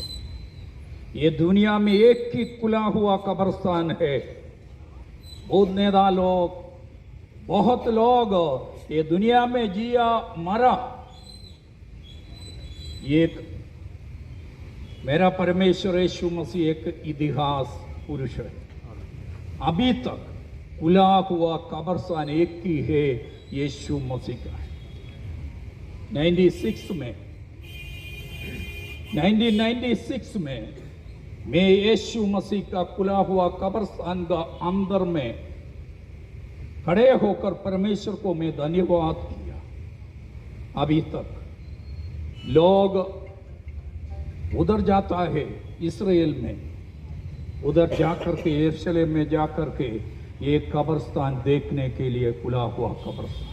ये दुनिया में एक ही खुला हुआ कब्रिस्तान है। बोधनेदा लोग, बहुत लोग ये दुनिया में जिया मरा। एक मेरा परमेश्वर यीशु मसीह एक इतिहास पुरुष है। अभी तक खुला हुआ कब्रिस्तान एक ही है, यीशु मसीह का है। 1996 में मैं यीशु मसीह का खुला हुआ कब्रिस्तान का अंदर में खड़े होकर परमेश्वर को मैं धन्यवाद किया। अभी तक लोग उधर जाता है इस्राएल में, उधर जाकर के यरूशलेम में जाकर के ये कब्रिस्तान देखने के लिए खुला हुआ कब्रिस्तान।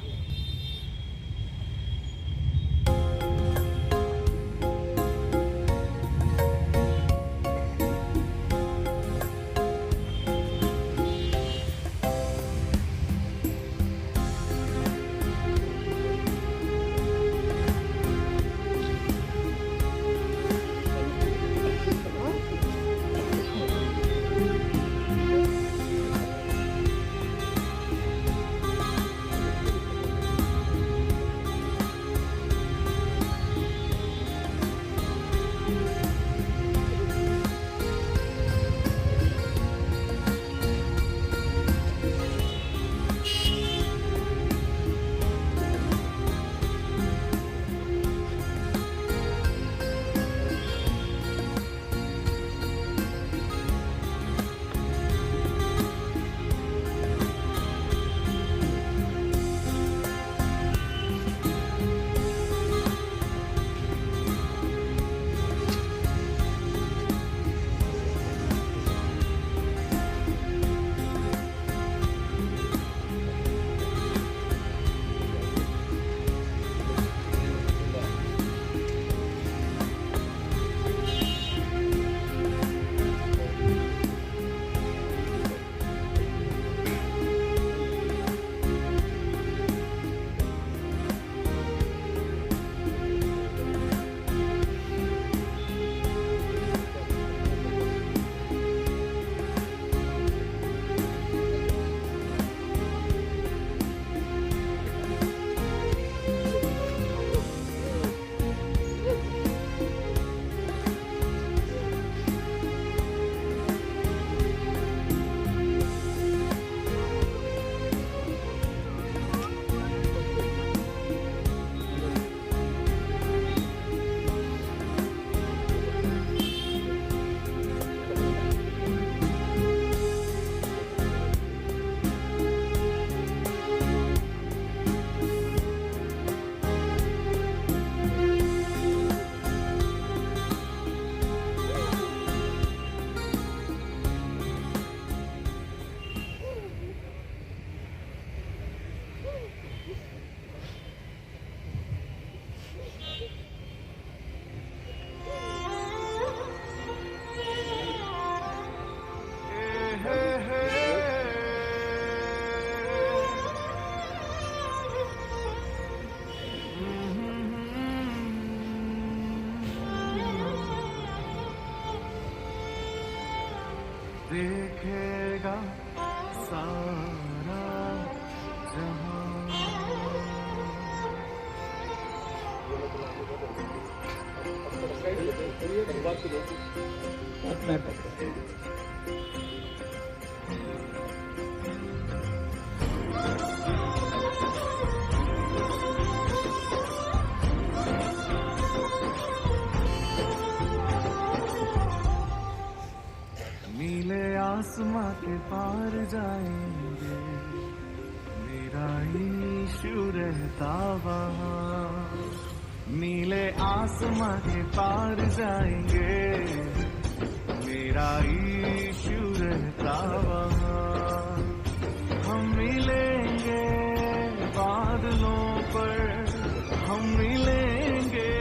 देखेगा सारा जहां। नीले आसमां के पार जाएंगे, मेरा यीशु रहता वहाँ। नीले आसमां के पार जाएंगे, मेरा यीशु रहता वहाँ। हम मिलेंगे बादलों पर, हम मिलेंगे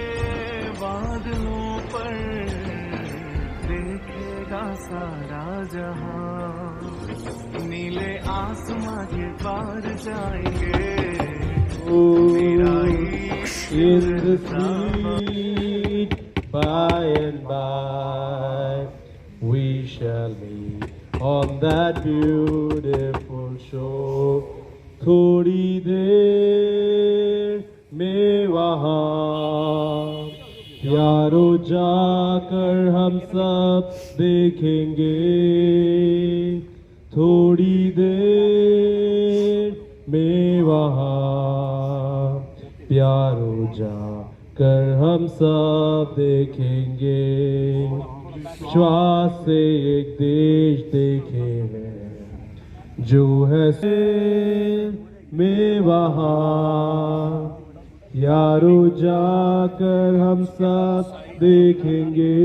बादलों पर, देखेगा सारा जहां। नीले आसमां के पार जाएंगे, मेरा in the sweet by and by we shall meet on that beautiful shore. थोड़ी देर में वहाँ यारो जाकर हम सब देखेंगे, थोड़ी देर में वहाँ प्यारो जाकर हम सब देखेंगे। श्वास से एक देश देखे हैं जो है में वहाँ, यारो जाकर हम सब देखेंगे।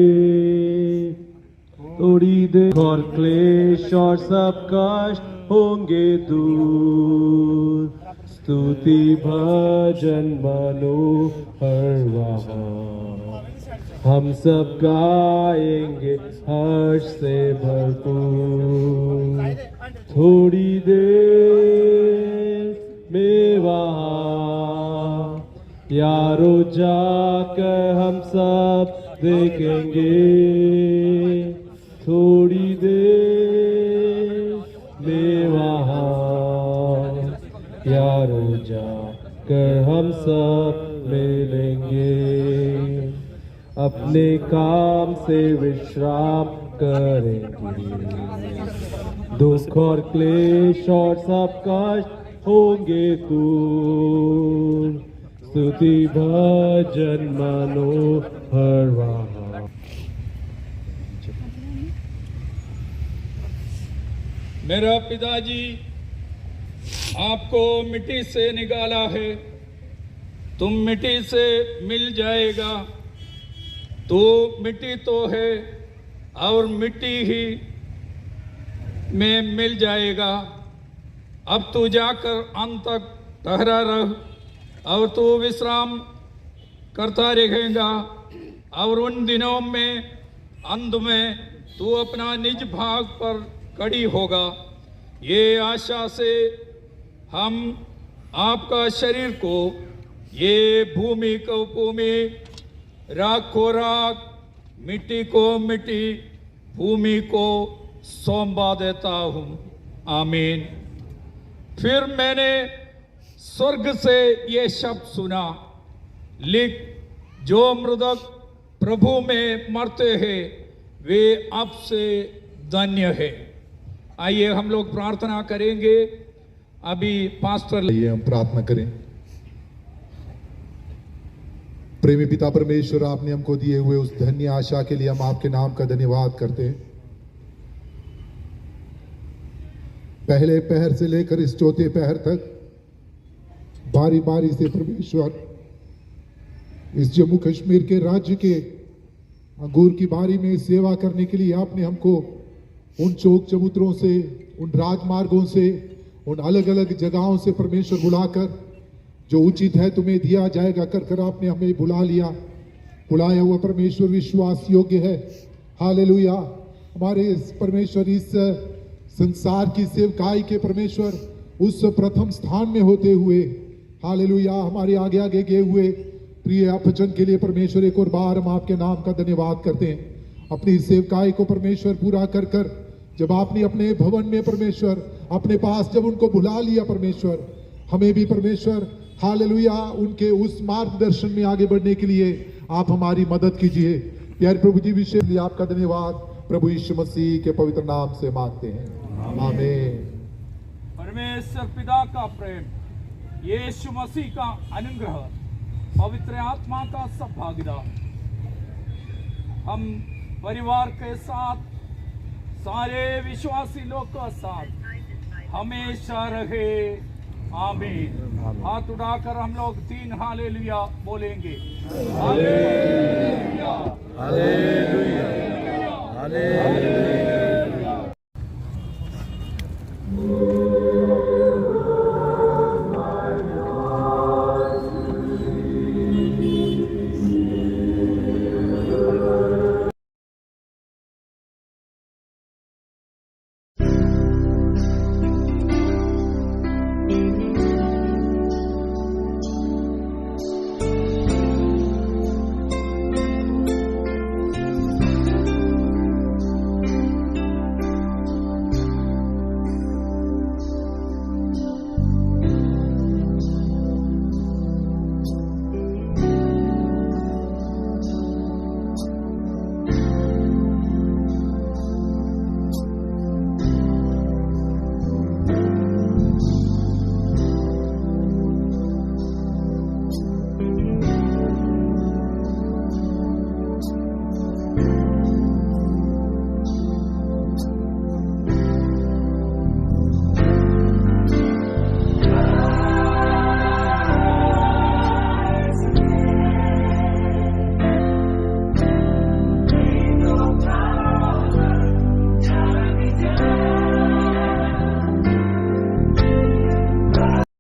थोड़ी देर और क्लेश और सब कष्ट होंगे दूर, स्तुति भजन मनोहर वहाँ, हम सब गाएंगे हर्ष से भरपूर। थोड़ी देर में वहाँ यारो जाकर हम सब देखेंगे, थोड़ी देर में वहाँ यारो जाकर हम सब मिलेंगे। अपने काम से विश्राम करेंगे, दुख और क्लेश और सब कष्ट होंगे दूर, स्तुति भजन मनोहर वहाँ। मेरा पिताजी आपको मिट्टी से निकाला है, तुम मिट्टी से मिल जाएगा। तू मिट्टी तो है और मिट्टी ही में मिल जाएगा। अब तू जाकर अंत तक ठहरा रह और तू विश्राम करता रहेगा, और उन दिनों में अंत में तू अपना निज भाग पर खड़ी होगा। ये आशा से हम आपका शरीर को ये भूमि को भूमि, राख को राख, मिट्टी को मिट्टी, भूमि को सौंपा देता हूँ। आमीन। फिर मैंने स्वर्ग से ये शब्द सुना, लिख, जो मृतक प्रभु में मरते हैं वे अब से धन्य है। आइए हम लोग प्रार्थना करेंगे। अभी पास्टर आइए हम प्रार्थना करें। प्रेमी पिता परमेश्वर, आपने हमको दिए हुए उस धन्य आशा के लिए हम आपके नाम का धन्यवाद करते हैं। पहले पहर से लेकर इस चौथे पहर तक बारी बारी से परमेश्वर इस जम्मू कश्मीर के राज्य के अंगूर की बारी में सेवा करने के लिए आपने हमको उन चौक चबूतरों से, उन राजमार्गों से, उन अलग अलग जगहों से परमेश्वर बुलाकर जो उचित है तुम्हें दिया जाएगा कर कर आपने हमें बुला लिया। बुलाया हुआ परमेश्वर विश्वास योग्य है। हालेलुया। हमारे इस परमेश्वर इस संसार की सेवकाई के परमेश्वर उस प्रथम स्थान में होते हुए, हालेलुया, हमारे आगे आगे गए हुए प्रिय वचन के लिए परमेश्वर एक और बार हम आपके नाम का धन्यवाद करते हैं। अपनी सेवकाई को परमेश्वर पूरा कर कर जब आपने अपने भवन में परमेश्वर अपने पास जब उनको बुला लिया परमेश्वर, हमें भी परमेश्वर हालेलुया उनके उस मार्गदर्शन में आगे बढ़ने के लिए आप हमारी मदद कीजिए। प्यारे प्रभु जी, विशेष लिए आपका धन्यवाद प्रभु यीशु मसीह के पवित्र नाम से मांगते हैं, आमीन। परमेश्वर पिता का प्रेम, यीशु मसीह का अनुग्रह, पवित्र आत्मा का सद्भागिदार हम परिवार के साथ, सारे विश्वासी लोग के साथ हमेशा रहे, आमीन। हाथ उठाकर हम लोग 3 हालेलुया बोलेंगे। Hallelujah, hallelujah, hallelujah.